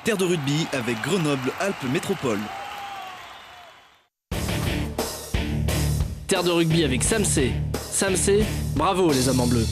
Terre de rugby avec Grenoble-Alpes Métropole. Terre de rugby avec Samsé. Samsé, bravo les hommes en bleu.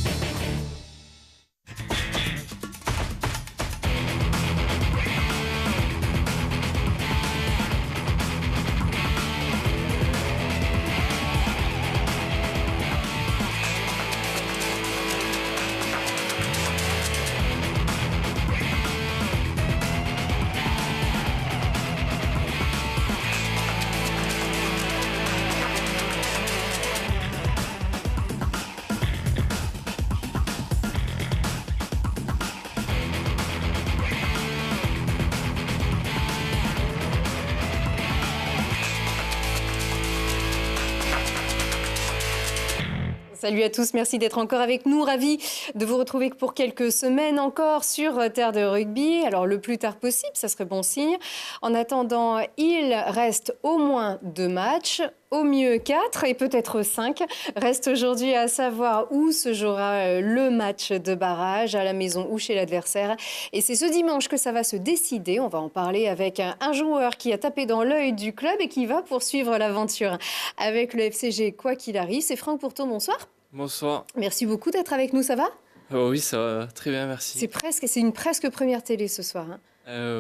Salut à tous, merci d'être encore avec nous. Ravi de vous retrouver pour quelques semaines encore sur Terre de rugby. Alors le plus tard possible, ça serait bon signe. En attendant, il reste au moins 2 matchs. Au mieux 4 et peut-être 5. Reste aujourd'hui à savoir où se jouera le match de barrage, à la maison ou chez l'adversaire. Et c'est ce dimanche que ça va se décider. On va en parler avec un joueur qui a tapé dans l'œil du club et qui va poursuivre l'aventure avec le FCG quoi qu'il arrive. C'est Franck Pourton, bonsoir. Bonsoir. Merci beaucoup d'être avec nous, ça va ? Oui, ça va très bien, merci. C'est une presque première télé ce soir.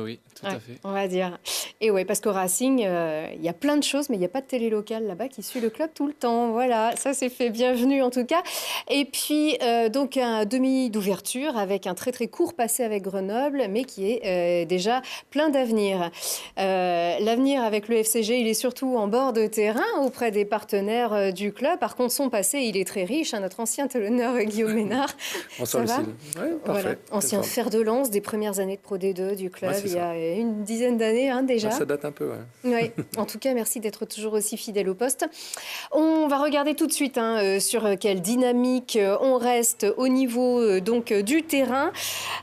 Oui, tout à fait. On va dire. Et oui, parce qu'au Racing, il y a plein de choses, mais il n'y a pas de télé locale là-bas qui suit le club tout le temps. Voilà, ça c'est fait. Bienvenue en tout cas. Et puis, donc, un demi d'ouverture avec un très très court passé avec Grenoble, mais qui est déjà plein d'avenir. L'avenir avec le FCG, il est surtout en bord de terrain auprès des partenaires du club. Par contre, son passé, il est très riche. Notre ancien talonneur Guillaume Ménard. Bonsoir ça va Lucille. Oui, parfait. Voilà. Ancien fer de lance des premières années de Pro D2 du club, il y a une dizaine d'années déjà. Ça date un peu, ouais. Oui, en tout cas, merci d'être toujours aussi fidèle au poste. On va regarder tout de suite sur quelle dynamique on reste au niveau donc, du terrain.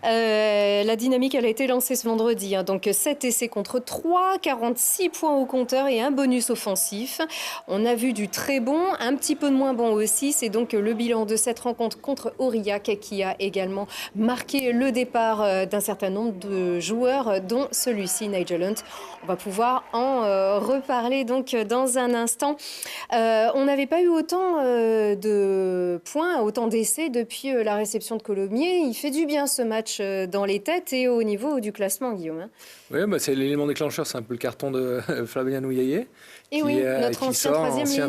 La dynamique, elle a été lancée ce vendredi. Donc 7 essais contre 3, 46 points au compteur et un bonus offensif. On a vu du très bon, un petit peu de moins bon aussi. C'est donc le bilan de cette rencontre contre Aurillac qui a également marqué le départ d'un certain nombre de joueurs, dont celui-ci, Nigel Hunt. On va pouvoir en reparler donc dans un instant. On n'avait pas eu autant de points, autant d'essais depuis la réception de Colomiers. Il fait du bien ce match dans les têtes et au niveau du classement, Guillaume. Oui, c'est l'élément déclencheur, c'est un peu le carton de Flavien Nouillet. Et oui, notre ancien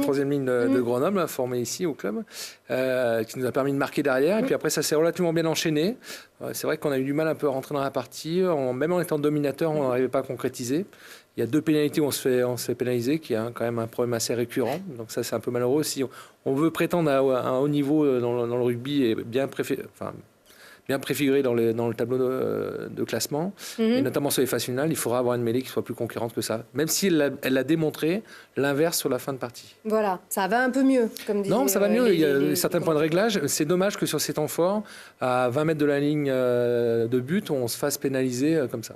troisième ligne de Grenoble, formé ici au club, qui nous a permis de marquer derrière. Et puis après, ça s'est relativement bien enchaîné. C'est vrai qu'on a eu du mal un peu à rentrer dans la partie. Même en étant dominateur, on n'arrivait pas à concrétiser. Il y a 2 pénalités où on se fait pénaliser, qui est quand même un problème assez récurrent. Donc ça, c'est un peu malheureux. Si on veut prétendre à un haut niveau dans le rugby et bien préfiguré dans le tableau de classement, et notamment sur les phases finales, il faudra avoir une mêlée qui soit plus conquérante que ça. Même si elle a démontré l'inverse sur la fin de partie. Voilà, ça va un peu mieux, comme disait. Non, ça va mieux. Il y a certains points de réglage. C'est dommage que sur ces temps forts, à 20 mètres de la ligne de but, on se fasse pénaliser comme ça.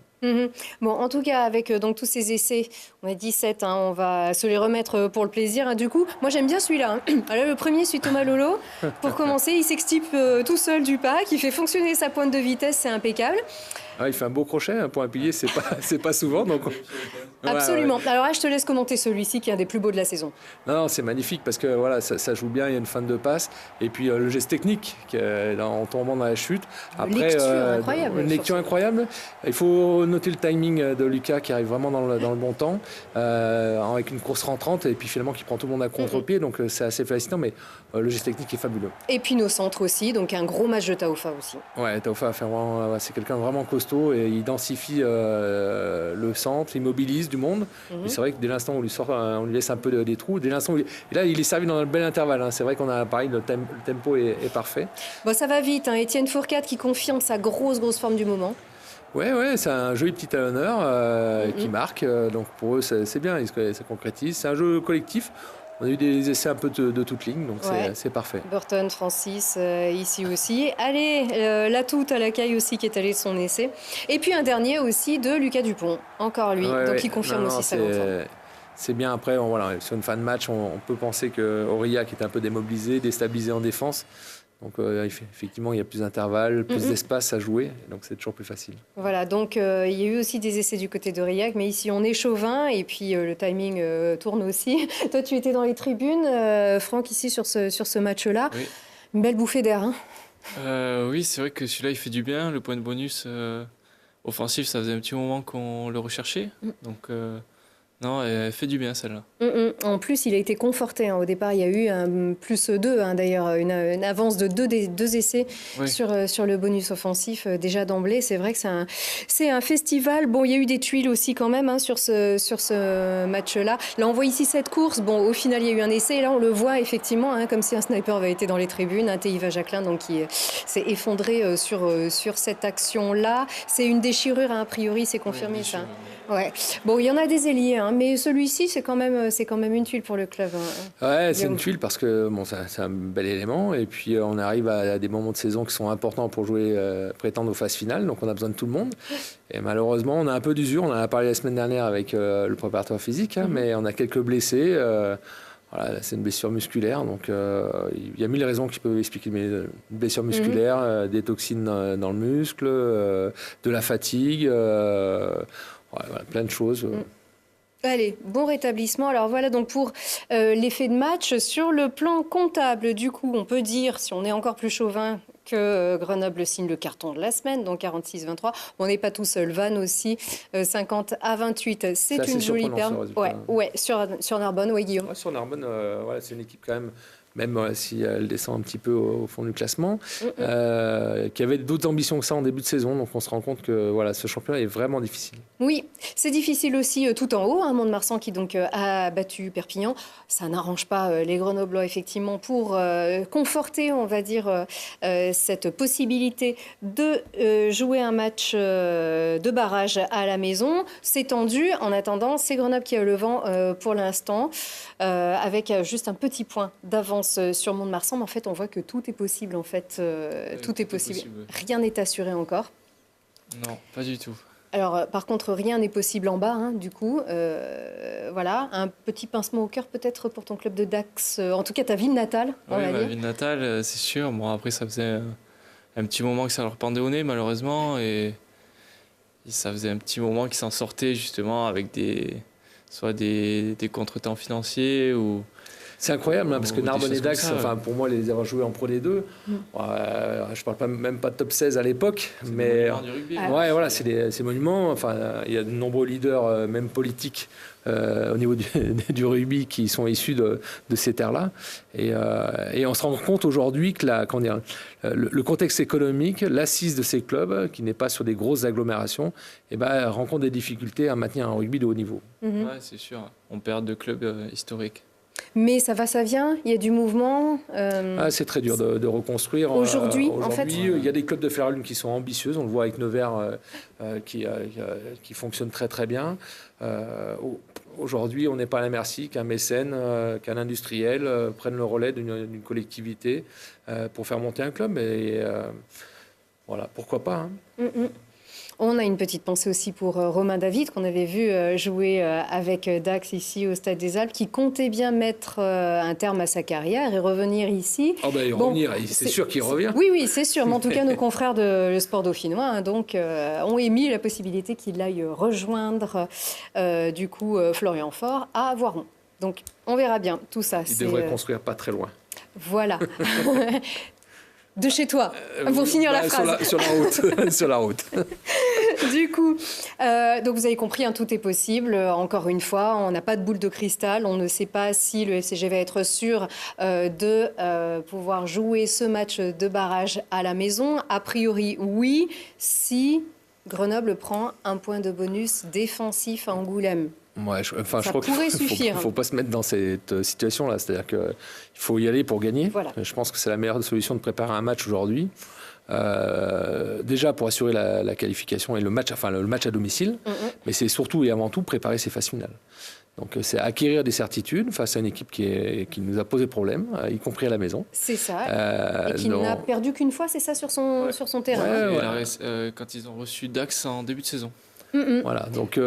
Bon, en tout cas, avec donc tous ces essais, on a 17, on va se les remettre pour le plaisir. Du coup, moi j'aime bien celui-là. Alors, le premier, celui Thomas Lolo. Pour commencer, il s'extirpe tout seul du pack, il fait fonctionner sa pointe de vitesse, c'est impeccable. Ah, il fait un beau crochet pour un pilier, c'est pas souvent. Donc... Absolument. Ouais. Alors là, je te laisse commenter celui-ci qui est un des plus beaux de la saison. Non, c'est magnifique parce que voilà, ça joue bien, il y a une fin de passe. Et puis le geste technique en tombant dans la chute. Après, une lecture incroyable. Il faut noter le timing de Lucas qui arrive vraiment dans le bon temps, avec une course rentrante et puis finalement qui prend tout le monde à contre-pied. Donc c'est assez fascinant, mais le geste technique est fabuleux. Et puis nos centres aussi, donc un gros match de Taufa aussi. Ouais, Taufa a fait vraiment, c'est quelqu'un de vraiment costaud et il densifie le centre, il mobilise du monde. Et c'est vrai que dès l'instant où on lui laisse un peu des trous, et là il est servi dans un bel intervalle. C'est vrai qu'on a pareil, le tempo est parfait. Bon, ça va vite. Étienne Fourcade qui confirme sa grosse forme du moment. Ouais, c'est un joli petit talonneur qui marque. Donc pour eux, c'est bien, ça concrétise. C'est un jeu collectif. On a eu des essais un peu de toute ligne, donc c'est parfait. Burton, Francis, ici aussi. Allez, la toute à l'accueil aussi qui est allé de son essai. Et puis un dernier aussi de Lucas Dupont, encore lui. Donc il confirme aussi sa grande forme. C'est bien après, sur une fin de match, on peut penser que Aurillac est un peu démobilisé, déstabilisé en défense. Donc effectivement, il y a plus d'intervalles, plus d'espace à jouer, donc c'est toujours plus facile. Voilà, donc il y a eu aussi des essais du côté d'Aurillac, mais ici on est chauvin et puis le timing tourne aussi. Toi, tu étais dans les tribunes, Franck, ici sur ce match-là. Oui. Une belle bouffée d'air. Oui, c'est vrai que celui-là, il fait du bien. Le point de bonus offensif, ça faisait un petit moment qu'on le recherchait. Donc, non, elle fait du bien, celle-là. En plus, il a été conforté. Au départ, il y a eu un +2, d'ailleurs, une avance de deux essais sur le bonus offensif déjà d'emblée. C'est vrai que c'est un festival. Bon, il y a eu des tuiles aussi quand même sur ce match-là. Là, on voit ici cette course. Bon, au final, il y a eu un essai. Et là, on le voit effectivement, comme si un sniper avait été dans les tribunes. Teiva Jacquelin, donc, qui s'est effondré sur cette action-là. C'est une déchirure, a priori, c'est confirmé, ça. Ouais. Bon, il y en a des ailiers, mais celui-ci, c'est quand même une tuile pour le club. Ouais, c'est une tuile parce que bon, c'est un bel élément. Et puis, on arrive à des moments de saison qui sont importants pour jouer, prétendre aux phases finales. Donc, on a besoin de tout le monde. Et malheureusement, on a un peu d'usure. On en a parlé la semaine dernière avec le préparateur physique, mais on a quelques blessés. Voilà, c'est une blessure musculaire. Donc, il y a 1000 raisons qui peuvent expliquer une blessure musculaire, des toxines dans le muscle, de la fatigue. Voilà, plein de choses. Allez, bon rétablissement. Alors voilà donc pour l'effet de match. Sur le plan comptable, du coup, on peut dire, si on est encore plus chauvin, que Grenoble signe le carton de la semaine, donc 46-23. On n'est pas tout seul. Vannes aussi, 50-28. C'est une jolie perme. Ouais, sur Narbonne, oui, Guillaume. Ouais, sur Narbonne, c'est une équipe quand même si elle descend un petit peu au fond du classement, qui avait d'autres ambitions que ça en début de saison. Donc on se rend compte que ce championnat est vraiment difficile. Oui, c'est difficile aussi tout en haut. Mont-de-Marsan qui donc a battu Perpignan. Ça n'arrange pas les Grenoblois effectivement pour conforter, on va dire, cette possibilité de jouer un match de barrage à la maison. C'est tendu. En attendant, c'est Grenoble qui a le vent pour l'instant, avec juste un petit point d'avance sur Mont-de-Marsan, mais en fait, on voit que tout est possible. En fait, tout est possible. Rien n'est assuré encore. Non, pas du tout. Alors, par contre, rien n'est possible en bas, du coup. Voilà, un petit pincement au cœur peut-être pour ton club de Dax. En tout cas, ta ville natale. Oui, ma ville natale, c'est sûr. Bon, après, ça faisait un petit moment que ça leur pendait au nez, malheureusement. Et ça faisait un petit moment qu'ils s'en sortaient, justement, avec soit des contretemps financiers ou... C'est incroyable, parce que Narbonne et Dax, pour moi, les avoir joués en Pro D2, je ne parle même pas de top 16 à l'époque, mais du rugby, voilà, c'est des monuments. Enfin, il y a de nombreux leaders, même politiques, au niveau du rugby, qui sont issus de ces terres-là. Et on se rend compte aujourd'hui que le contexte économique, l'assise de ces clubs, qui n'est pas sur des grosses agglomérations, rencontre des difficultés à maintenir un rugby de haut niveau. Ouais, c'est sûr. On perd de clubs historiques. Mais ça va, ça vient, il y a du mouvement. C'est très dur de reconstruire. Aujourd'hui, en fait. Il y a des clubs de Fer-Lune qui sont ambitieux. On le voit avec Nevers qui fonctionne très très bien. Aujourd'hui, on n'est pas à la merci qu'un mécène, qu'un industriel prenne le relais d'une collectivité pour faire monter un club. Et voilà, pourquoi pas. On a une petite pensée aussi pour Romain David, qu'on avait vu jouer avec Dax ici au Stade des Alpes, qui comptait bien mettre un terme à sa carrière et revenir ici. C'est sûr qu'il revient. Oui, c'est sûr. Mais en tout cas, nos confrères de le Sport dauphinois ont émis la possibilité qu'il aille rejoindre Florian Faure à Voiron. Donc, on verra bien tout ça. Il devrait construire pas très loin. Voilà. De chez toi, pour finir la phrase. Sur la route. Du coup, donc vous avez compris, tout est possible. Encore une fois, on n'a pas de boule de cristal. On ne sait pas si le FCG va être sûr de pouvoir jouer ce match de barrage à la maison. A priori, oui, si Grenoble prend un point de bonus défensif à Angoulême. Je crois qu'il ne faut pas se mettre dans cette situation-là. C'est-à-dire qu'il faut y aller pour gagner. Voilà. Je pense que c'est la meilleure solution de préparer un match aujourd'hui. Déjà pour assurer la qualification et le match à domicile. Mais c'est surtout et avant tout préparer ses phases finales. Donc c'est acquérir des certitudes face à une équipe qui nous a posé problème, y compris à la maison. C'est ça. Et qui n'a perdu qu'une fois, c'est ça, sur son terrain. Quand ils ont reçu Dax en début de saison. Voilà, donc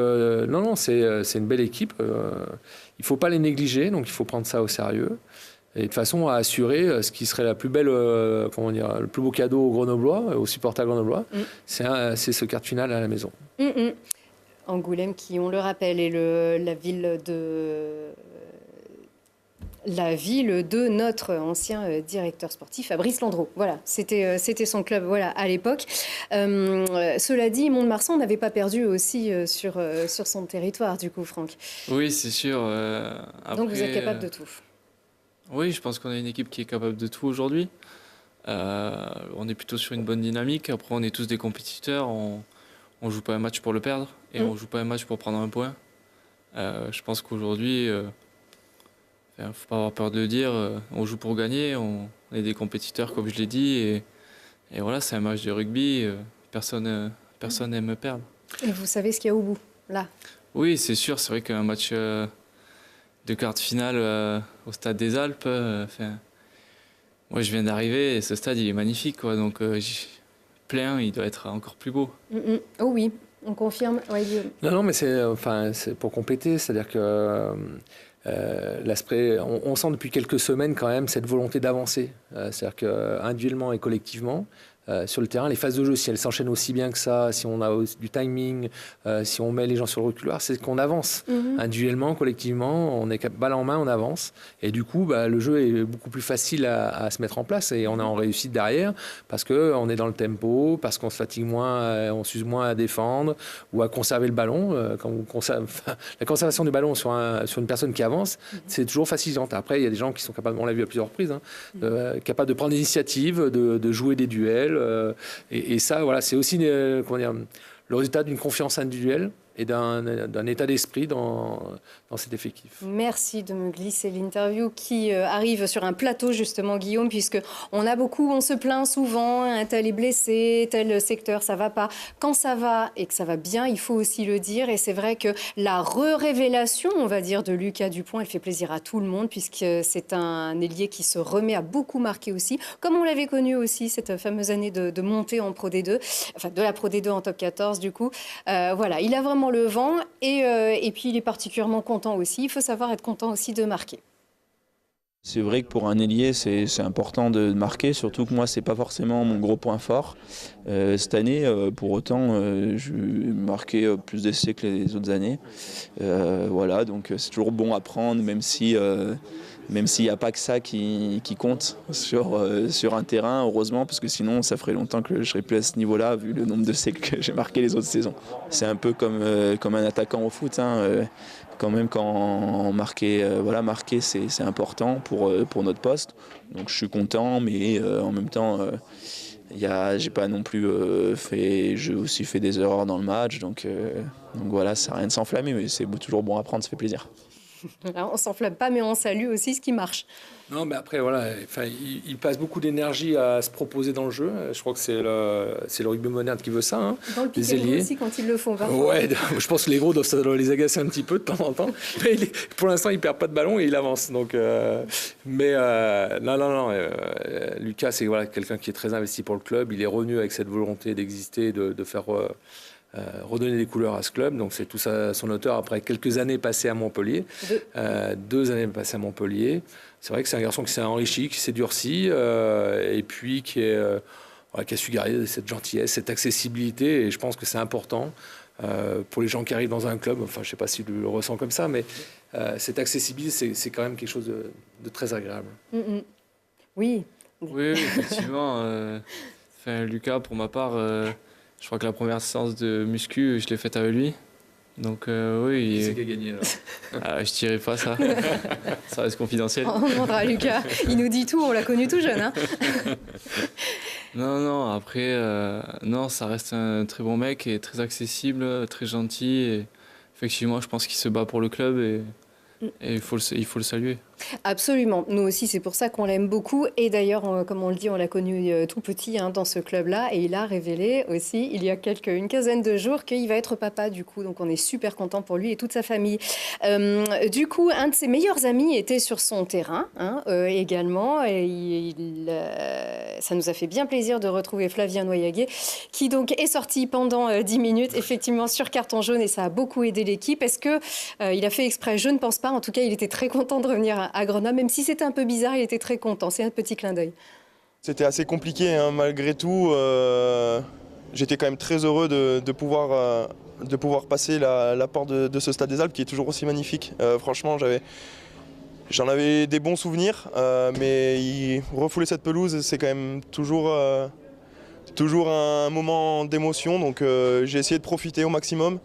c'est une belle équipe. Il ne faut pas les négliger, donc il faut prendre ça au sérieux. et de façon à assurer ce qui serait la plus belle, le plus beau cadeau aux Grenoblois, aux supporters grenoblois, c'est ce quart de finale à la maison. Angoulême, qui, on le rappelle, est la ville de notre ancien directeur sportif, Fabrice Landreau. Voilà, c'était son club à l'époque. Cela dit, Mont-de-Marsan n'avait pas perdu aussi sur son territoire, du coup, Franck. Oui, c'est sûr. Après, donc vous êtes capable de tout. Oui, je pense qu'on a une équipe qui est capable de tout aujourd'hui. On est plutôt sur une bonne dynamique. Après, on est tous des compétiteurs. On ne joue pas un match pour le perdre et on ne joue pas un match pour prendre un point. Je pense qu'aujourd'hui... Il ne faut pas avoir peur de le dire, on joue pour gagner, on est des compétiteurs comme je l'ai dit et voilà, c'est un match de rugby, personne n'aime perdre. Et vous savez ce qu'il y a au bout, là? Oui, c'est sûr, c'est vrai qu'un match de quart de finale au Stade des Alpes, moi je viens d'arriver et ce stade il est magnifique, quoi, donc plein, il doit être encore plus beau. Oh oui, on confirme. Ouais, non, mais c'est pour compléter, c'est-à-dire que... l'aspect, on sent depuis quelques semaines quand même cette volonté d'avancer. C'est-à-dire qu'individuellement et collectivement, sur le terrain, les phases de jeu, si elles s'enchaînent aussi bien que ça, si on a du timing, si on met les gens sur le reculoir, c'est qu'on avance. Individuellement, collectivement, on est balle en main, on avance. Et du coup, le jeu est beaucoup plus facile à se mettre en place et on est en réussite derrière parce qu'on est dans le tempo, parce qu'on se fatigue moins, on s'use moins à défendre ou à conserver le ballon. La conservation du ballon sur une personne qui avance, c'est toujours fascinant. Après, il y a des gens qui sont capables, on l'a vu à plusieurs reprises, capables de prendre l'initiative, de jouer des duels. Et ça, voilà, c'est aussi le résultat d'une confiance individuelle et d'un état d'esprit dans cet effectif. Merci de me glisser l'interview qui arrive sur un plateau justement, Guillaume, puisque on se plaint souvent, un tel est blessé, tel secteur ça va pas. Quand ça va et que ça va bien, il faut aussi le dire, et c'est vrai que la révélation, on va dire, de Lucas Dupont, elle fait plaisir à tout le monde puisque c'est un ailier qui se remet à beaucoup marquer aussi, comme on l'avait connu aussi cette fameuse année de montée en Pro D2, enfin de la Pro D2 en top 14 du coup. Voilà, il a vraiment le vent et puis il est particulièrement content aussi. Il faut savoir être content aussi de marquer. C'est vrai que pour un ailier, c'est important de marquer, surtout que moi, c'est pas forcément mon gros point fort. Cette année, pour autant, je marquais plus d'essais que les autres années. Voilà, donc c'est toujours bon à prendre, même s'il n'y a pas que ça qui compte sur un terrain, heureusement, parce que sinon, ça ferait longtemps que je serais plus à ce niveau-là, vu le nombre de essais que j'ai marqué les autres saisons. C'est un peu comme un attaquant au foot, quand même, quand marquer, c'est important pour notre poste. Donc je suis content, mais en même temps, j'ai pas non plus j'ai aussi fait des erreurs dans le match, donc voilà, ça n'a rien de s'enflammer, mais c'est toujours bon à prendre, ça fait plaisir. Alors, on s'enflamme pas, mais on salue aussi ce qui marche. Non, mais après, voilà, il passe beaucoup d'énergie à se proposer dans le jeu. Je crois que c'est le rugby moderne qui veut ça. Dans le piquet aussi, quand ils le font. Ouais, je pense que les gros doivent les agacer un petit peu de temps en temps. Mais pour l'instant, il perd pas de ballon et il avance. Donc, non. Lucas, c'est quelqu'un qui est très investi pour le club. Il est revenu avec cette volonté d'exister, de faire... redonner des couleurs à ce club, donc c'est tout ça son auteur après quelques années passées à Montpellier, 2 années passées à Montpellier. C'est vrai que c'est un garçon qui s'est enrichi, qui s'est durci, et puis qui a su garder cette gentillesse, cette accessibilité, et je pense que c'est important pour les gens qui arrivent dans un club. Enfin, je sais pas si tu le ressens comme ça, mais cette accessibilité, c'est quand même quelque chose de très agréable. Oui. Oui, effectivement. Lucas, pour ma part, je crois que la première séance de muscu, je l'ai faite avec lui. Donc oui. Qui c'est qui a gagné là? Je dirais pas ça. Ça reste confidentiel. On demandera à Lucas. Il nous dit tout, on l'a connu tout jeune. Non, après, ça reste un très bon mec et très accessible, très gentil. Et effectivement, je pense qu'il se bat pour le club et il faut le saluer. Absolument. Nous aussi, c'est pour ça qu'on l'aime beaucoup. Et d'ailleurs, comme on le dit, on l'a connu tout petit dans ce club-là. Et il a révélé aussi, il y a une quinzaine de jours, qu'il va être papa, du coup. Donc, on est super content pour lui et toute sa famille. Du coup, un de ses meilleurs amis était sur son terrain également. Et ça nous a fait bien plaisir de retrouver Flavien Noyaguet, qui donc est sorti pendant 10 minutes, effectivement, sur carton jaune. Et ça a beaucoup aidé l'équipe. Est-ce qu'il a fait exprès? Je ne pense pas. En tout cas, il était très content de revenir à Grenoble. Même si c'était un peu bizarre, il était très content. C'est un petit clin d'œil. C'était assez compliqué, hein, malgré tout. J'étais quand même très heureux de pouvoir passer la porte de ce Stade des Alpes qui est toujours aussi magnifique. Franchement, j'en avais des bons souvenirs, mais refouler cette pelouse, c'est quand même toujours un moment d'émotion. Donc j'ai essayé de profiter au maximum.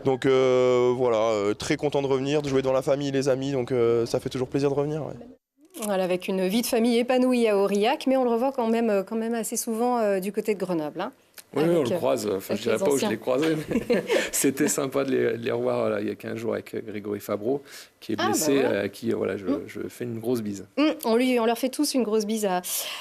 Donc voilà, très content de revenir, de jouer devant la famille, les amis. Donc ça fait toujours plaisir de revenir. Ouais. Voilà, avec une vie de famille épanouie à Aurillac, mais on le revoit quand même assez souvent du côté de Grenoble. Hein. Oui, on le croise. Enfin, je ne dirais pas où je l'ai croisé, mais c'était sympa de les revoir là, il y a 15 jours avec Grégory Fabreau, qui est blessé, à qui je fais une grosse bise. On leur fait tous une grosse bise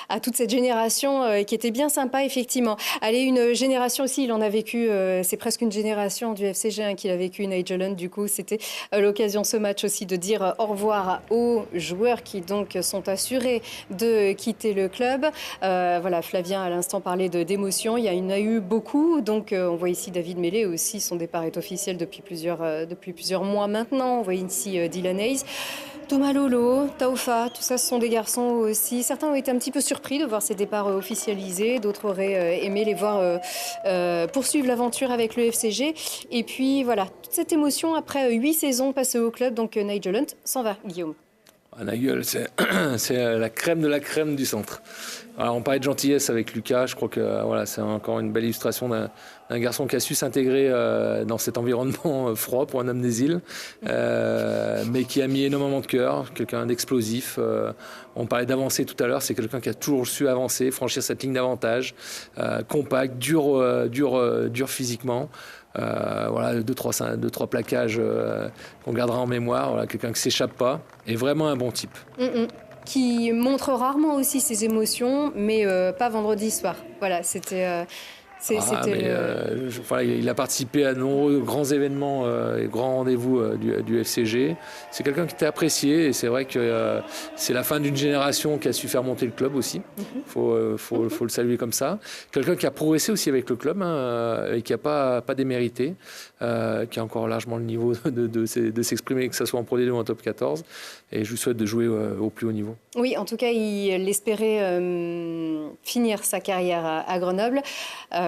à toute cette génération qui était bien sympa, effectivement. Allez, une génération aussi, il en a vécu, c'est presque une génération du FCG qu'il a vécu, Nigel Hunt. Du coup, c'était l'occasion ce match aussi de dire au revoir aux joueurs qui donc sont assurés de quitter le club. Voilà, Flavien à l'instant parlait d'émotion, il y en a eu beaucoup. Donc on voit ici David Mellé aussi, son départ est officiel depuis plusieurs mois maintenant. On voit ici Dylan Hayes. Thomas Lolo, Taufa, tout ça, ce sont des garçons aussi. Certains ont été un petit peu surpris de voir ces départs officialisés. D'autres auraient aimé les voir poursuivre l'aventure avec le FCG. Et puis voilà, toute cette émotion après 8 saisons passées au club. Donc Nigel Hunt s'en va, Guillaume. Nigel, c'est la crème de la crème du centre. Alors, on parlait de gentillesse avec Lucas. Je crois que voilà, c'est encore une belle illustration d'un garçon qui a su s'intégrer dans cet environnement froid pour un homme des îles, mais qui a mis énormément de cœur, quelqu'un d'explosif. On parlait d'avancer tout à l'heure, c'est quelqu'un qui a toujours su avancer, franchir cette ligne d'avantage, compact, dur physiquement. Voilà, deux, trois plaquages qu'on gardera en mémoire. Voilà, quelqu'un qui ne s'échappe pas et vraiment un bon type. Qui montre rarement aussi ses émotions, mais pas vendredi soir. Voilà, c'était... Voilà, il a participé à de nombreux grands événements et grands rendez-vous du FCG. C'est quelqu'un qui était apprécié et c'est vrai que c'est la fin d'une génération qui a su faire monter le club aussi. Faut le saluer comme ça. Quelqu'un qui a progressé aussi avec le club et qui n'a pas démérité, qui a encore largement le niveau de s'exprimer, que ce soit en Pro D2 ou en Top 14. Et je lui souhaite de jouer au plus haut niveau. Oui, en tout cas, il espérait finir sa carrière à Grenoble.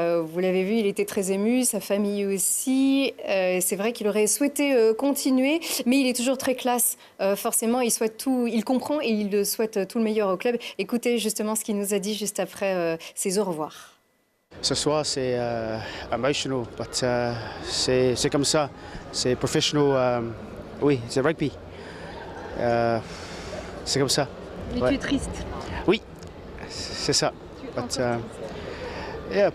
Vous l'avez vu, il était très ému, sa famille aussi. C'est vrai qu'il aurait souhaité continuer, mais il est toujours très classe. Forcément, il comprend et il souhaite tout le meilleur au club. Écoutez justement ce qu'il nous a dit juste après ses au revoir. Ce soir, c'est emotional, but c'est comme ça. C'est professionnel. Oui, c'est rugby. C'est comme ça. Mais ouais. Tu es triste. Oui, c'est ça.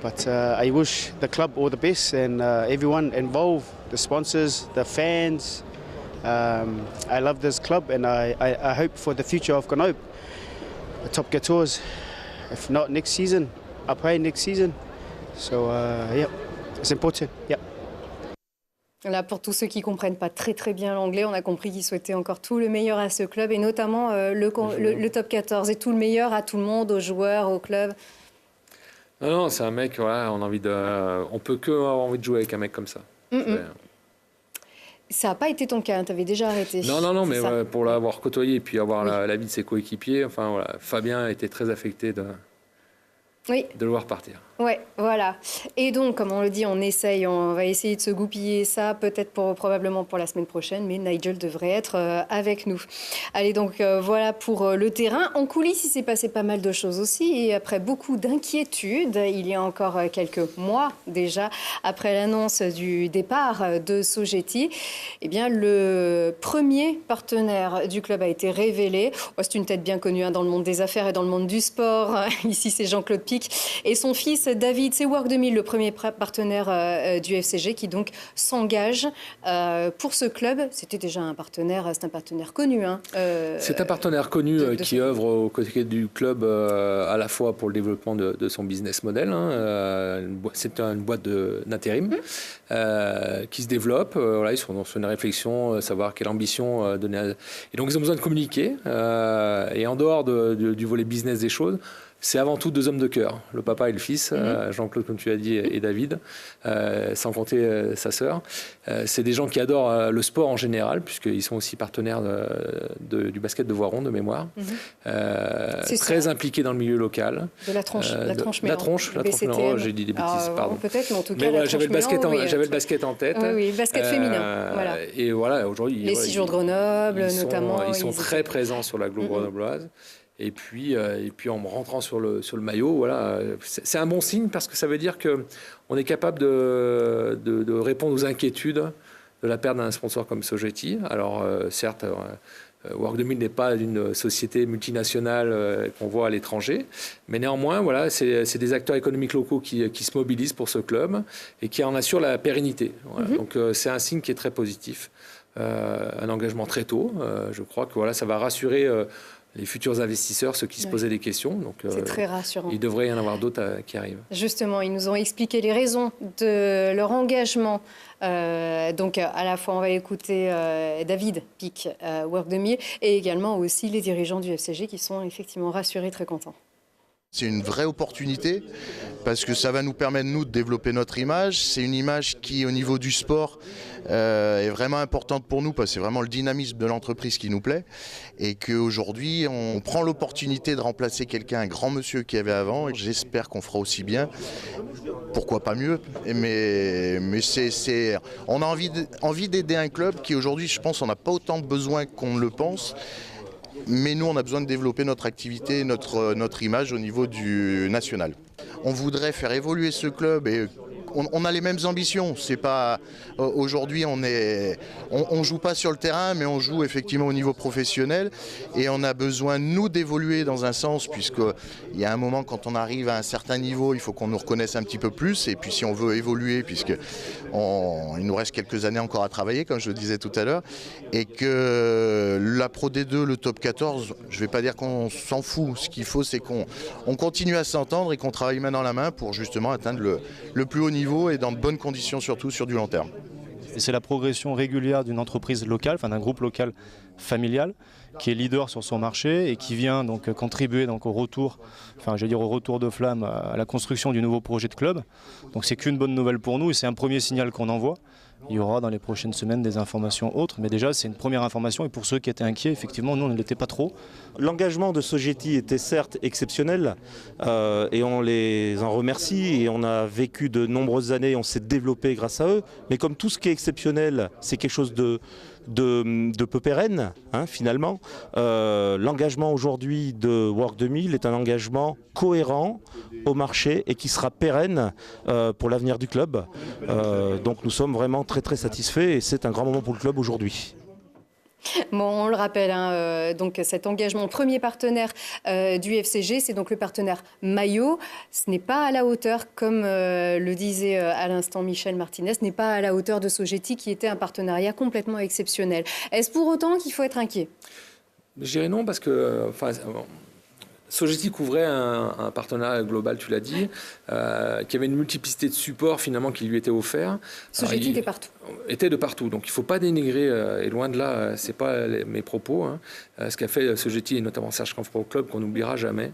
But I wish the club all the best and everyone involved, the sponsors, the fans. I love this club and I hope for the future of Grenoble. The Top 14, if not next season, I'll play next season. So yeah, it's important. Yeah. Là, pour tous ceux qui ne comprennent pas très bien l'anglais, on a compris qu'il souhaitait encore tout le meilleur à ce club et notamment le top 14 et tout le meilleur à tout le monde, aux joueurs, au club. Non, c'est un mec, voilà, on peut que avoir envie de jouer avec un mec comme ça. Ça n'a pas été ton cas, hein, tu avais déjà arrêté. Non, mais pour l'avoir côtoyé et puis avoir l'avis de ses coéquipiers, enfin voilà, Fabien était très affecté de le voir partir. Ouais, voilà. Et donc, comme on le dit, on va essayer de se goupiller ça, peut-être probablement pour la semaine prochaine, mais Nigel devrait être avec nous. Allez, donc voilà pour le terrain. En coulisses, il s'est passé pas mal de choses aussi, et après beaucoup d'inquiétudes, il y a encore quelques mois déjà, après l'annonce du départ de Sogeti, eh bien, le premier partenaire du club a été révélé. Oh, c'est une tête bien connue dans le monde des affaires et dans le monde du sport. Ici, c'est Jean-Claude Pic et son fils David. C'est Work 2000, le premier partenaire du FCG qui donc s'engage pour ce club. C'était déjà un partenaire connu. Hein, c'est un partenaire connu qui œuvre aux côtés du club à la fois pour le développement de son business model. Hein, c'est une boîte d'intérim qui se développe. Voilà, ils sont sur une réflexion, savoir quelle ambition donner. Et donc ils ont besoin de communiquer. Et en dehors du volet business des choses, c'est avant tout 2 hommes de cœur, le papa et le fils, Jean-Claude, comme tu as dit, et David, sans compter sa sœur. C'est des gens qui adorent le sport en général, puisqu'ils sont aussi partenaires du basket de Voiron, de mémoire. Très impliqués dans le milieu local. De la tronche, la tronche Mélan. La tronche Mélan, j'ai dit des bêtises, pardon. Peut-être, mais en tout cas, mais voilà, j'avais le basket en tête. Oui, basket féminin. Voilà. Et voilà, aujourd'hui... Les 6 jours de Grenoble, notamment. Ils sont très présents sur la Glo grenobloise. Et puis en rentrant sur le maillot, voilà, c'est un bon signe parce que ça veut dire qu'on est capable de répondre aux inquiétudes de la perte d'un sponsor comme Sogeti. Alors certes, Work 2000 n'est pas une société multinationale qu'on voit à l'étranger, mais néanmoins, voilà, c'est des acteurs économiques locaux qui se mobilisent pour ce club et qui en assurent la pérennité. Voilà. Donc c'est un signe qui est très positif, un engagement très tôt. Je crois que voilà, ça va rassurer les futurs investisseurs, ceux qui se posaient des questions. Donc, c'est très rassurant. Il devrait y en avoir d'autres qui arrivent. Justement, ils nous ont expliqué les raisons de leur engagement. Donc, à la fois, on va écouter David Pic, Work 2000, et également aussi les dirigeants du FCG qui sont effectivement rassurés, très contents. C'est une vraie opportunité parce que ça va nous permettre, nous, de développer notre image. C'est une image qui, au niveau du sport, est vraiment importante pour nous parce que c'est vraiment le dynamisme de l'entreprise qui nous plaît et qu'aujourd'hui, on prend l'opportunité de remplacer quelqu'un, un grand monsieur qui avait avant. J'espère qu'on fera aussi bien. Pourquoi pas mieux? Mais on a envie d'aider un club qui, aujourd'hui, je pense, on n'a pas autant de besoin qu'on ne le pense. Mais nous, on a besoin de développer notre activité, notre image au niveau du national. On voudrait faire évoluer ce club et on a les mêmes ambitions. C'est pas aujourd'hui on joue pas sur le terrain, mais on joue effectivement au niveau professionnel et on a besoin nous d'évoluer dans un sens puisque il y a un moment quand on arrive à un certain niveau, il faut qu'on nous reconnaisse un petit peu plus et puis si on veut évoluer puisque il nous reste quelques années encore à travailler comme je le disais tout à l'heure et que la Pro D2, le top 14, je vais pas dire qu'on s'en fout. Ce qu'il faut c'est qu'on continue à s'entendre et qu'on travaille main dans la main pour justement atteindre le plus haut niveau et dans de bonnes conditions surtout sur du long terme. Et c'est la progression régulière d'une entreprise locale, enfin d'un groupe local familial qui est leader sur son marché et qui vient donc contribuer donc au retour de flamme à la construction du nouveau projet de club. Donc c'est qu'une bonne nouvelle pour nous et c'est un premier signal qu'on envoie. Il y aura dans les prochaines semaines des informations autres, mais déjà c'est une première information et pour ceux qui étaient inquiets, effectivement, nous on ne l'était pas trop. L'engagement de Sogeti était certes exceptionnel et on les en remercie et on a vécu de nombreuses années, on s'est développé grâce à eux, mais comme tout ce qui est exceptionnel, c'est quelque chose de peu pérenne, hein, finalement. L'engagement aujourd'hui de Work 2000 est un engagement cohérent au marché et qui sera pérenne pour l'avenir du club. Donc nous sommes vraiment très très satisfaits et c'est un grand moment pour le club aujourd'hui. Bon, on le rappelle, hein, donc cet engagement premier partenaire du FCG, c'est donc le partenaire maillot. Ce n'est pas à la hauteur, comme le disait à l'instant Michel Martinez, ce n'est pas à la hauteur de Sogeti qui était un partenariat complètement exceptionnel. Est-ce pour autant qu'il faut être inquiet? Je dirais non, parce que Sogeti couvrait un partenariat global, tu l'as dit, qui avait une multiplicité de supports finalement qui lui étaient offerts. Sogeti était partout. Était de partout, donc il ne faut pas dénigrer, et loin de là, ce n'est pas mes propos, hein, ce qu'a fait Sogeti et notamment Serge Kampf Pro Club qu'on n'oubliera jamais.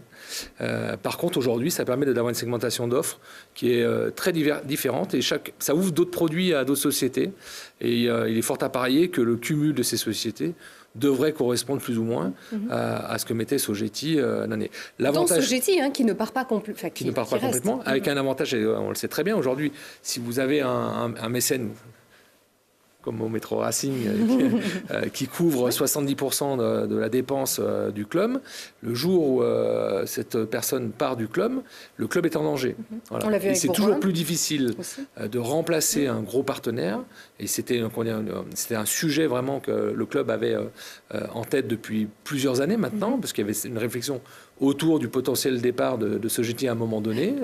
Par contre, aujourd'hui, ça permet d'avoir une segmentation d'offres qui est très différente et ça ouvre d'autres produits à d'autres sociétés et il est fort à parier que le cumul de ces sociétés devrait correspondre plus ou moins à ce que mettait Sogeti l'année. Donc Sogeti, hein, qui ne part pas, complètement, avec un avantage, et on le sait très bien aujourd'hui, si vous avez un mécène comme au Métro Racing, qui couvre 70% de la dépense du club. Le jour où cette personne part du club, le club est en danger. Voilà. Et c'est toujours plus difficile de remplacer un gros partenaire. Et c'était un sujet vraiment que le club avait en tête depuis plusieurs années maintenant, parce qu'il y avait une réflexion autour du potentiel départ de Sogeti à un moment donné.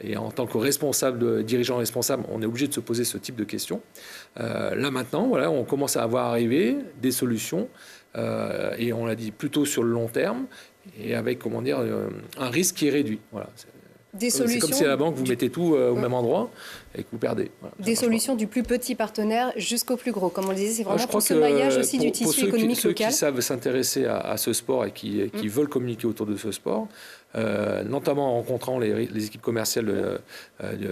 Et en tant que dirigeant responsable, on est obligé de se poser ce type de questions. Là maintenant, voilà, on commence à avoir arrivé des solutions, et on l'a dit plutôt sur le long terme, et avec un risque qui est réduit. Voilà. C'est comme si à la banque, vous mettez tout au même endroit et que vous perdez. Voilà, des solutions du plus petit partenaire jusqu'au plus gros. Comme on le disait, c'est vraiment pour ce maillage aussi du tissu économique local. Ceux qui savent s'intéresser à ce sport et qui veulent communiquer autour de ce sport, notamment en rencontrant les équipes commerciales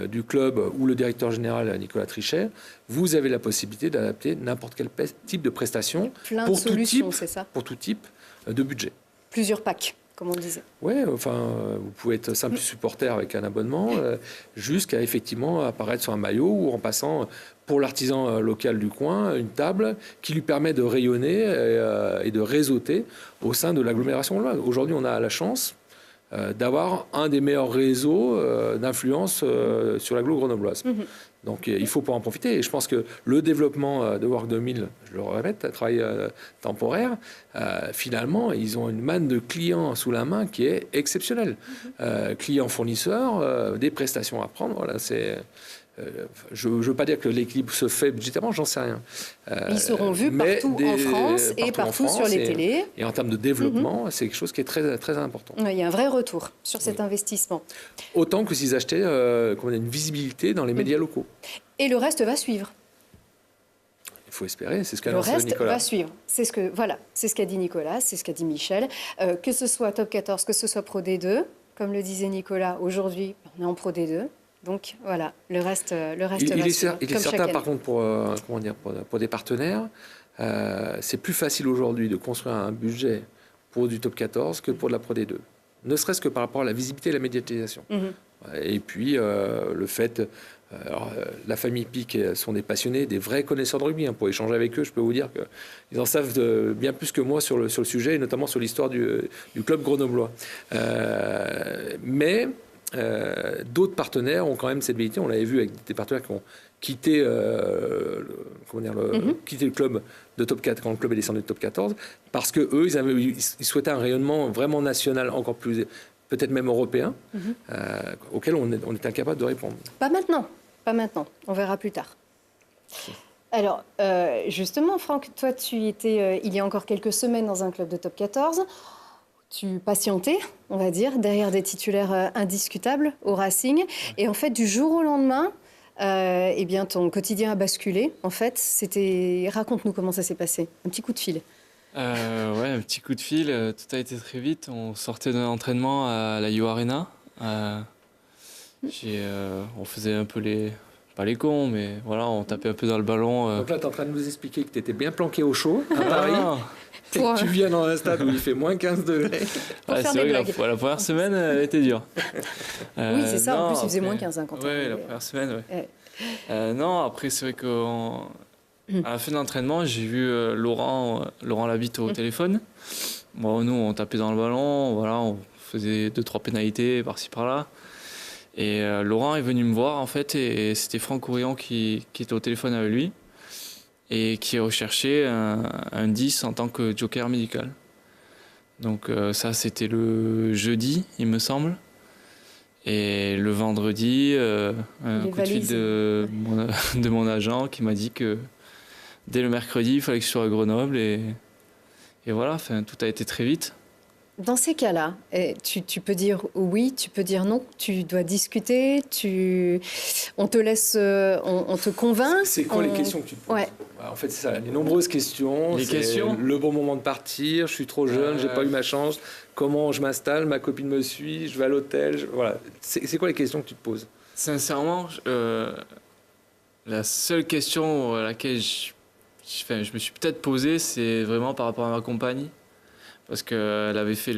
du club ou le directeur général Nicolas Trichet, vous avez la possibilité d'adapter n'importe quel type de prestation Plein de solutions, c'est ça. pour tout type de budget. Plusieurs packs, comme on le disait. Oui, enfin, vous pouvez être simple supporter avec un abonnement, jusqu'à effectivement apparaître sur un maillot ou en passant pour l'artisan local du coin une table qui lui permet de rayonner et de réseauter au sein de l'agglomération lilloise. Aujourd'hui, on a la chance d'avoir un des meilleurs réseaux d'influence sur l'agglo grenobloise. Donc il faut pouvoir en profiter. Et je pense que le développement de Work 2000, je le répète, travail temporaire, finalement, ils ont une manne de clients sous la main qui est exceptionnelle. Clients fournisseurs, des prestations à prendre, voilà, c'est... je ne veux pas dire que l'équilibre se fait budgétairement, j'en sais rien. Ils seront vus partout en France et partout sur les télés. Et en termes de développement, c'est quelque chose qui est très, très important. Il y a un vrai retour sur cet investissement. Autant que s'ils achetaient une visibilité dans les médias locaux. Et le reste va suivre. Il faut espérer, c'est ce qu'a annoncé Nicolas. Le reste va suivre. C'est ce qu'a dit Nicolas, c'est ce qu'a dit Michel. Que ce soit Top 14, que ce soit Pro D2, comme le disait Nicolas, aujourd'hui, on est en Pro D2. Donc voilà, le reste va suivre. Il est certain, par contre, pour des partenaires, c'est plus facile aujourd'hui de construire un budget pour du Top 14 que pour de la Pro D2. Ne serait-ce que par rapport à la visibilité et la médiatisation. Et puis, le fait... la famille Pic sont des passionnés, des vrais connaisseurs de rugby. Pour échanger avec eux, je peux vous dire qu'ils en savent bien plus que moi sur le sujet, et notamment sur l'histoire du club grenoblois. Mais d'autres partenaires ont quand même cette vérité. On l'avait vu avec des partenaires qui ont quitté, quitté le club de Top 4 quand le club est descendu de Top 14, parce que eux, ils souhaitaient un rayonnement vraiment national, encore plus, peut-être même européen, auquel on est incapable de répondre. Pas maintenant. On verra plus tard. Alors, justement, Franck, toi, tu étais, il y a encore quelques semaines, dans un club de Top 14. Tu patientais, on va dire, derrière des titulaires indiscutables au Racing. Et en fait, du jour au lendemain, eh bien, ton quotidien a basculé. En fait, raconte-nous comment ça s'est passé. Un petit coup de fil. Ouais, un petit coup de fil. Tout a été très vite. On sortait d'un entraînement à la You Arena. On faisait un peu pas les cons, mais voilà, on tapait un peu dans le ballon. Donc là, tu es en train de nous expliquer que tu étais bien planqué au chaud à Paris. Et que tu viens dans un stade où il fait moins 15 degrés. C'est vrai que la première semaine, elle était dure. Oui, c'est ça. En plus, il faisait moins 15 quand Oui, la première semaine, oui. Non, après, c'est vrai qu'à la fin de l'entraînement, j'ai vu Laurent Labitte au téléphone. Bon, nous, on tapait dans le ballon, voilà, on faisait 2-3 pénalités par-ci par-là. Et Laurent est venu me voir, en fait, et c'était Franck Ourillon qui était au téléphone avec lui et qui recherchait un 10 en tant que joker médical. Donc ça, c'était le jeudi, il me semble. Et le vendredi, un coup de fil de mon agent qui m'a dit que dès le mercredi, il fallait que je sois à Grenoble. Et voilà, tout a été très vite. Dans ces cas-là, tu peux dire oui, tu peux dire non, tu dois discuter, on te laisse, on te convainc. C'est quoi les questions que tu te poses? En fait, c'est ça, les nombreuses questions. Le bon moment de partir, je suis trop jeune, j'ai pas eu ma chance, comment je m'installe, ma copine me suit, je vais à l'hôtel. Voilà. C'est quoi les questions que tu te poses? Sincèrement, la seule question à laquelle je me suis peut-être posé, c'est vraiment par rapport à ma compagne. Parce qu'elle avait fait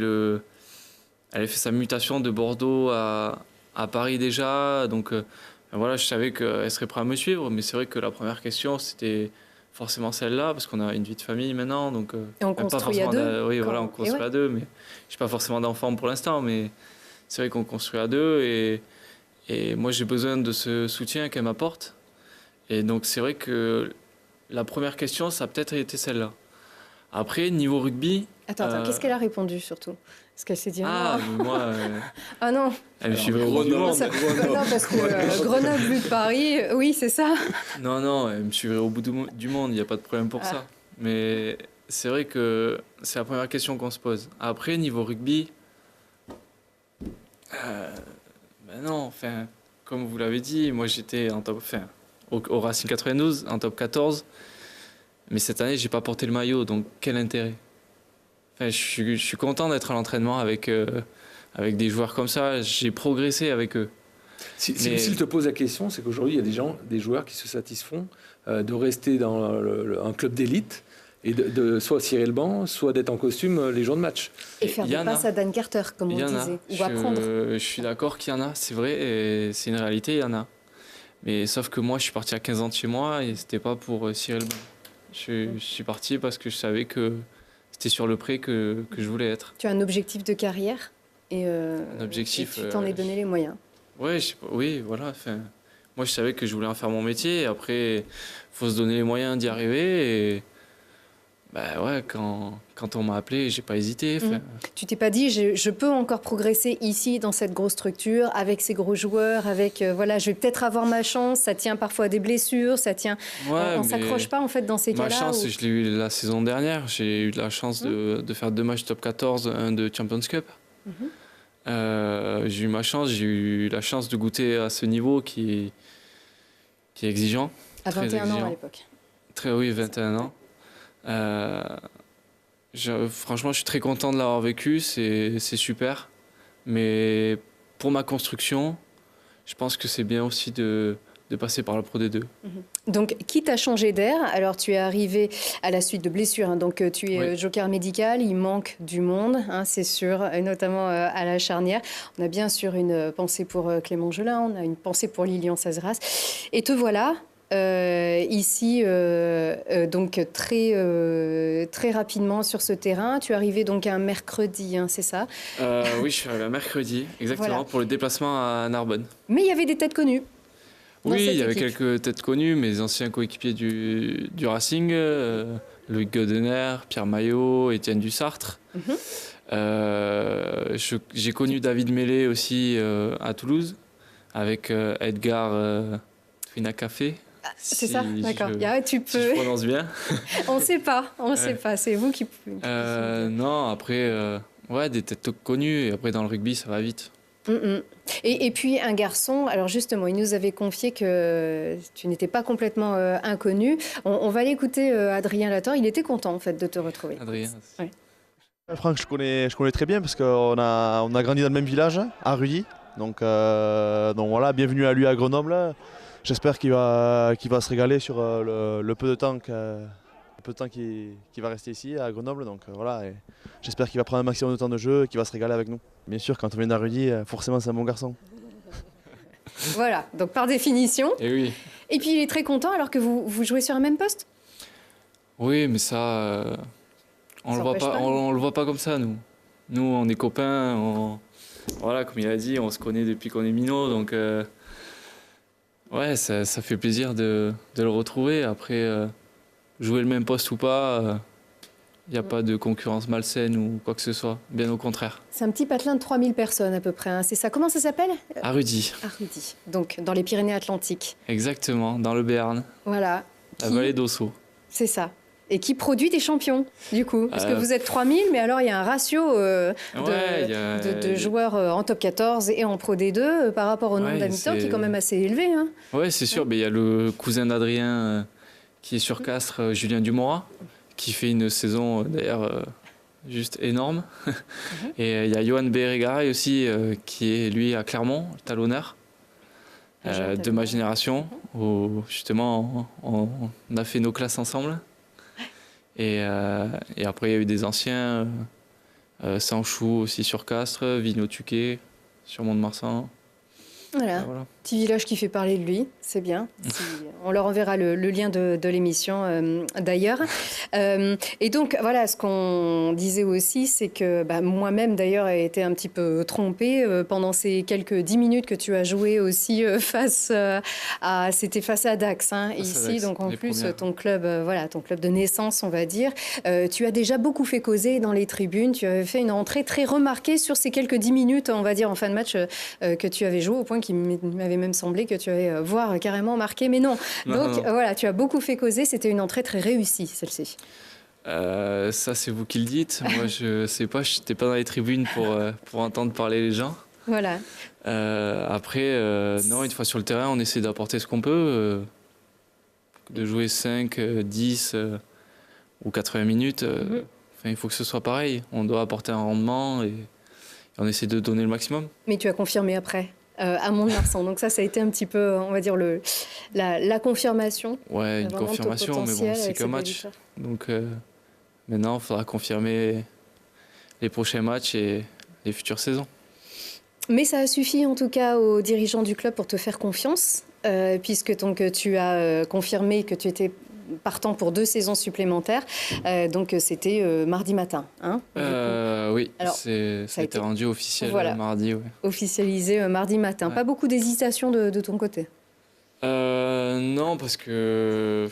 sa mutation de Bordeaux à Paris déjà. Donc voilà, je savais qu'elle serait prête à me suivre. Mais c'est vrai que la première question, c'était forcément celle-là, parce qu'on a une vie de famille maintenant. Donc, et on construit à deux. Oui, voilà, on construit à deux. Mais je n'ai pas forcément d'enfants pour l'instant. Mais c'est vrai qu'on construit à deux. Et moi, j'ai besoin de ce soutien qu'elle m'apporte. Et donc, c'est vrai que la première question, ça a peut-être été celle-là. Après, niveau rugby... Attends, qu'est-ce qu'elle a répondu surtout? Est-ce qu'elle s'est dit moi... Ah non. Elle me suivait au bout du monde. Non, parce que Grenoble, vu de Paris, oui, c'est ça. Non, elle me suivrait au bout du monde, il n'y a pas de problème pour ça. Mais c'est vrai que c'est la première question qu'on se pose. Après, niveau rugby... non, comme vous l'avez dit, moi j'étais en top... au Racing 92, en top 14. Mais cette année, j'ai pas porté le maillot, donc quel intérêt? Je suis content d'être à l'entraînement avec avec des joueurs comme ça, j'ai progressé avec eux. S'il te pose la question, c'est qu'aujourd'hui, il y a des joueurs qui se satisfont de rester dans un club d'élite et de soit cirer le banc, soit d'être en costume les jours de match. Et faire des passes à Dan Carter, comme on disait, ou apprendre. Je suis d'accord qu'il y en a, c'est vrai, et c'est une réalité, il y en a. Mais sauf que moi, je suis parti à 15 ans de chez moi et c'était pas pour cirer le banc. Je suis parti parce que je savais que c'était sur le pré que je voulais être. Tu as un objectif de carrière et, un objectif, et tu t'en es donné les moyens. Ouais, oui, voilà. Moi, je savais que je voulais en faire mon métier. Et après, il faut se donner les moyens d'y arriver. Et bah ouais, quand on m'a appelé, j'ai pas hésité. Tu t'es pas dit, je peux encore progresser ici, dans cette grosse structure, avec ces gros joueurs, avec voilà, je vais peut-être avoir ma chance. Ça tient parfois à des blessures, ça tient. Ouais, on s'accroche pas en fait dans ces cas-là. Ma chance, je l'ai eu la saison dernière. J'ai eu de la chance de faire 2 matchs top 14, un de Champions Cup. J'ai eu ma chance, j'ai eu la chance de goûter à ce niveau qui est exigeant. À 21 ans à l'époque. Oui, 21 ans. Franchement, je suis très content de l'avoir vécu, c'est super. Mais pour ma construction, je pense que c'est bien aussi de passer par le Pro D2. Donc, qui t'a changé d'air? Alors, tu es arrivé à la suite de blessures, hein, donc tu es joker médical, il manque du monde, hein, c'est sûr, et notamment à la charnière. On a bien sûr une pensée pour Clément Gelin, on a une pensée pour Lilian Sazras. Et te voilà ici, donc très rapidement sur ce terrain. Tu es arrivé donc un mercredi, hein, c'est ça? Oui, je suis arrivé un mercredi, exactement, voilà. Pour le déplacement à Narbonne. Mais il y avait des têtes connues. Oui, il y avait quelques têtes connues, mes anciens coéquipiers du Racing, Loïc Godener, Pierre Maillot, Étienne Dussartre. J'ai connu David Mélé aussi à Toulouse, avec Edgar Finacafé. C'est ça, d'accord. Tu peux. Si je prononce bien. On ne sait pas, c'est vous qui pouvez. Non, après, des têtes connues, et après dans le rugby, ça va vite. Et puis un garçon, alors justement, il nous avait confié que tu n'étais pas complètement inconnu. On va l'écouter, Adrien Lator. Il était content en fait de te retrouver. Adrien. Ouais. Franck, je connais très bien parce qu'on a grandi dans le même village, à Rudy. Donc voilà, bienvenue à lui à Grenoble. J'espère qu'il va se régaler sur le peu de temps qu'il va rester ici à Grenoble. Donc voilà, j'espère qu'il va prendre un maximum de temps de jeu et qu'il va se régaler avec nous. Bien sûr, quand on vient d'Arrudy, forcément c'est un bon garçon. Voilà, donc par définition. Et oui. Et puis il est très content alors que vous jouez sur un même poste? Oui, mais ça, on le voit pas comme ça, nous. Nous, on est copains, voilà, comme il a dit, on se connaît depuis qu'on est minot, donc ouais, ça fait plaisir de le retrouver. Après, jouer le même poste ou pas, il n'y a pas de concurrence malsaine ou quoi que ce soit, bien au contraire. C'est un petit patelin de 3000 personnes à peu près, hein. C'est ça. Comment ça s'appelle? Arrudy. Arrudy, donc dans les Pyrénées-Atlantiques. Exactement, dans le Béarn. Voilà. La vallée d'Ossau. C'est ça. Et qui produit des champions, du coup. Parce que vous êtes 3000, mais alors il y a un ratio de joueurs en top 14 et en Pro D2 par rapport au nombre d'habitants qui est quand même assez élevé. Hein. Oui, c'est sûr. Il y a le cousin d'Adrien qui est sur Castres, Julien Dumora, qui fait une saison d'ailleurs juste énorme. Et il y a Johan Bérégaray aussi, qui est lui à Clermont, talonneur, de ma génération, où justement on a fait nos classes ensemble. Et après, il y a eu des anciens, Sanchou aussi sur Castres, Vigno Tuquet sur Mont-de-Marsan. Voilà. Petit village qui fait parler de lui, c'est bien. On leur enverra le lien de l'émission d'ailleurs. Et donc voilà, ce qu'on disait aussi, c'est que moi-même d'ailleurs ai été un petit peu trompée pendant ces quelques 10 minutes que tu as joué aussi c'était face à Dax, hein, ici. Dax, donc en plus ton club de naissance, on va dire. Tu as déjà beaucoup fait causer dans les tribunes. Tu avais fait une entrée très remarquée sur ces quelques 10 minutes, on va dire en fin de match que tu avais joué, au point qu'il m'avait même semblé que tu avais voire carrément marqué, mais non. Donc voilà, tu as beaucoup fait causer, c'était une entrée très réussie, celle-ci. Ça, c'est vous qui le dites. Moi, je sais pas, je n'étais pas dans les tribunes pour entendre parler les gens. Voilà. Après, non, une fois sur le terrain, on essaie d'apporter ce qu'on peut. De jouer 5, 10 ou 80 minutes, il faut que ce soit pareil. On doit apporter un rendement et on essaie de donner le maximum. Mais tu as confirmé après à Mont-de-Marsan. Donc ça a été un petit peu, on va dire, la confirmation. Ouais, une confirmation, mais bon, c'est qu'un match. Donc maintenant, il faudra confirmer les prochains matchs et les futures saisons. Mais ça a suffi en tout cas aux dirigeants du club pour te faire confiance, puisque donc, tu as confirmé que tu étais partant pour 2 saisons supplémentaires. Donc c'était mardi matin. Hein, oui, ça a été rendu officiel mardi. Ouais. Officialisé mardi matin. Pas beaucoup d'hésitation de ton côté? Non, parce que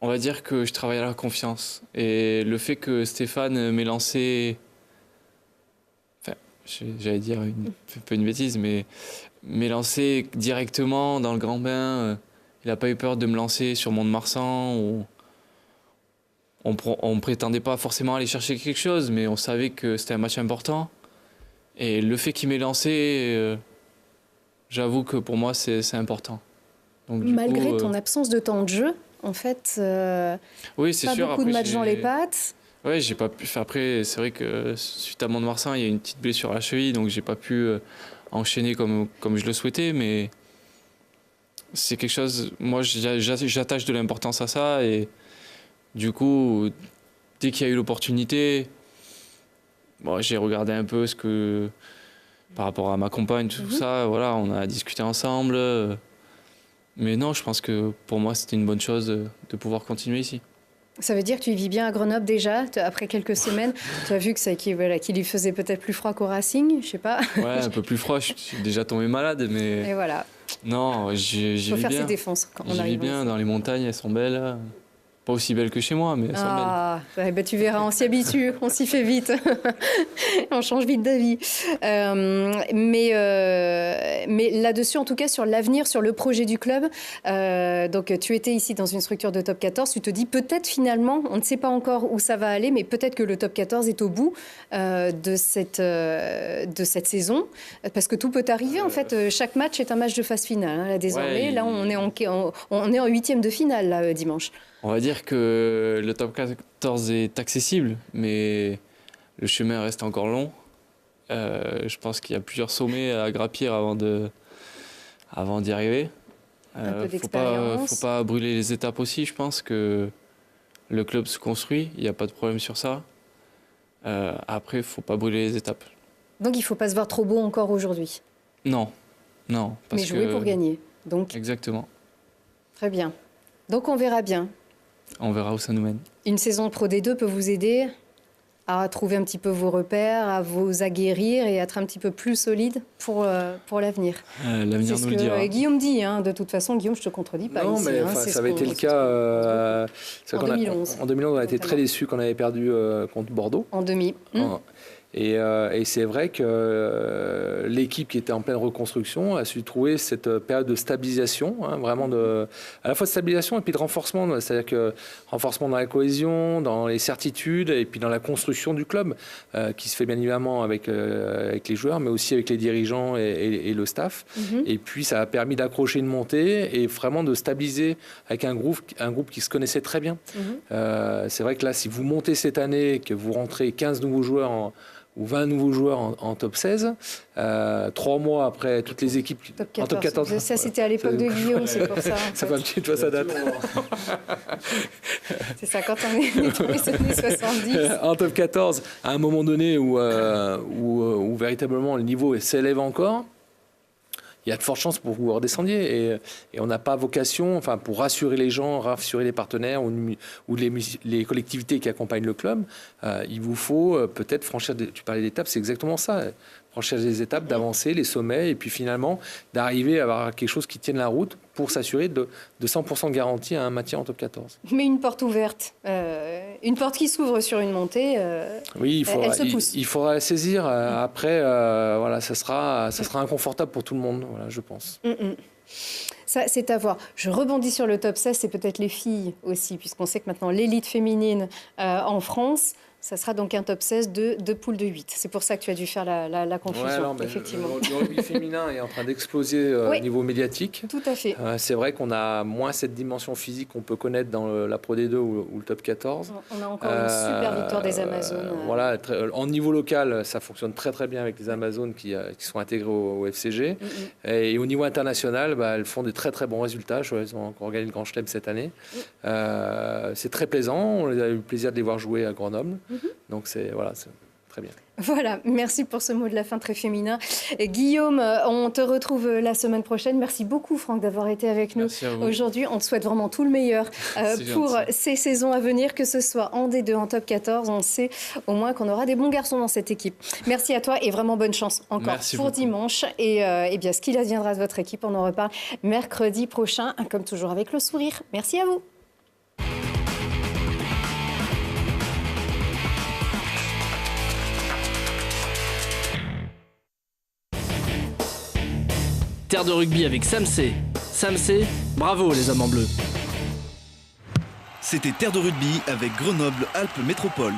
on va dire que je travaille à la confiance. Et le fait que Stéphane m'ait lancé... Enfin, j'allais dire un peu une bêtise, mais m'ait lancé directement dans le grand bain... Il n'a pas eu peur de me lancer sur Mont-de-Marsan. On ne prétendait pas forcément aller chercher quelque chose, mais on savait que c'était un match important. Et le fait qu'il m'ait lancé, j'avoue que pour moi, c'est important. Donc, malgré ton absence de temps de jeu, en fait, oui, c'est sûr. Beaucoup de matchs dans les pattes. Oui, j'ai pas pu. Après, c'est vrai que suite à Mont-de-Marsan, il y a une petite blessure à la cheville, donc j'ai pas pu enchaîner comme je le souhaitais, mais... C'est quelque chose, moi j'attache de l'importance à ça et du coup, dès qu'il y a eu l'opportunité, j'ai regardé un peu par rapport à ma compagne, tout ça, voilà, on a discuté ensemble. Mais non, je pense que pour moi c'était une bonne chose de pouvoir continuer ici. Ça veut dire que tu vis bien à Grenoble déjà, après quelques semaines. Tu as vu que qu'il lui faisait peut-être plus froid qu'au Racing, je sais pas. Ouais, un peu plus froid, je suis déjà tombé malade, mais... Et voilà. Non, j'y vis bien. Il faut faire ses défenses quand on arrive. J'y vis bien, dans les montagnes, elles sont belles. Pas aussi belles que chez moi, mais elles sont belles. Bah, tu verras, on s'y habitue, on s'y fait vite. On change vite d'avis. Mais là-dessus, en tout cas, sur l'avenir, sur le projet du club, donc tu étais ici dans une structure de top 14, tu te dis peut-être finalement, on ne sait pas encore où ça va aller, mais peut-être que le top 14 est au bout de cette saison, parce que tout peut arriver. En fait, chaque match est un match de phase finale, hein, là, désormais. Ouais, là, on est en 8e de finale, là, dimanche. On va dire que le top 14 est accessible, mais le chemin reste encore long. Je pense qu'il y a plusieurs sommets à grappir avant d'y arriver. Faut pas brûler les étapes aussi. Je pense que le club se construit, il n'y a pas de problème sur ça. Après, il ne faut pas brûler les étapes. Donc il ne faut pas se voir trop beau encore aujourd'hui? Non. Mais jouer pour gagner. Donc. Exactement. Très bien. Donc on verra bien. On verra où ça nous mène. Une saison de Pro D2 peut vous aider à trouver un petit peu vos repères, à vous aguerrir et à être un petit peu plus solide pour l'avenir. L'avenir nous le dira. Guillaume dit, hein, de toute façon, Guillaume, je ne te contredis pas. Non, ici, mais ça avait été le cas en 2011. En 2011, on a été très déçus qu'on avait perdu contre Bordeaux. En demi. Et c'est vrai que l'équipe qui était en pleine reconstruction a su trouver cette période de stabilisation, hein, vraiment à la fois de stabilisation et puis de renforcement. C'est-à-dire que renforcement dans la cohésion, dans les certitudes et puis dans la construction du club, qui se fait bien évidemment avec les joueurs, mais aussi avec les dirigeants et le staff. Et puis ça a permis d'accrocher une montée et vraiment de stabiliser avec un groupe qui se connaissait très bien. C'est vrai que là, si vous montez cette année, que vous rentrez 15 nouveaux joueurs ou 20 nouveaux joueurs en top 16, 3 mois après toutes les équipes en top 14. Ça, c'était à l'époque de Guillaume, c'est pour ça. Ça fait un petit peu, ça date. C'est ça, quand on est dans les années 70. En top 14, à un moment donné où véritablement le niveau s'élève encore, il y a de fortes chances pour que vous redescendiez. Et on n'a pas vocation, enfin, pour rassurer les gens, rassurer les partenaires ou les collectivités qui accompagnent le club, il vous faut peut-être franchir, tu parlais d'étapes, c'est exactement ça. Franchir des étapes, d'avancer, les sommets, et puis finalement d'arriver à avoir quelque chose qui tienne la route pour s'assurer de 100% de garantie à un maintien en top 14. Mais une porte ouverte, une porte qui s'ouvre sur une montée, oui, elle se pousse. Il faudra la saisir. Après, voilà, ça sera inconfortable pour tout le monde, voilà, je pense. Ça, c'est à voir. Je rebondis sur le top 16, c'est peut-être les filles aussi, puisqu'on sait que maintenant l'élite féminine en France, Ça sera donc un top 16 de poule de 8. C'est pour ça que tu as dû faire la confusion, effectivement. Le rugby féminin est en train d'exploser au niveau médiatique. Tout à fait. C'est vrai qu'on a moins cette dimension physique qu'on peut connaître dans la Pro D2 ou le top 14. On a encore une super victoire des Amazones. Voilà, en niveau local, ça fonctionne très très bien avec les Amazones qui sont intégrées au FCG. Et au niveau international, elles font des très très bons résultats. Elles ont encore gagné le Grand Chelem cette année. C'est très plaisant. On a eu le plaisir de les voir jouer à Grenoble. Donc c'est très bien. Voilà, merci pour ce mot de la fin très féminin. Guillaume, on te retrouve la semaine prochaine. Merci beaucoup Franck d'avoir été avec nous aujourd'hui. On te souhaite vraiment tout le meilleur pour ces saisons à venir, que ce soit en D2, en top 14. On sait au moins qu'on aura des bons garçons dans cette équipe. Merci à toi et vraiment bonne chance encore pour dimanche. Et bien, ce qu'il adviendra de votre équipe, on en reparle mercredi prochain, comme toujours avec le sourire. Merci à vous. Terre de rugby avec Samsé. Samsé, bravo les hommes en bleu. C'était Terre de rugby avec Grenoble Alpes Métropole.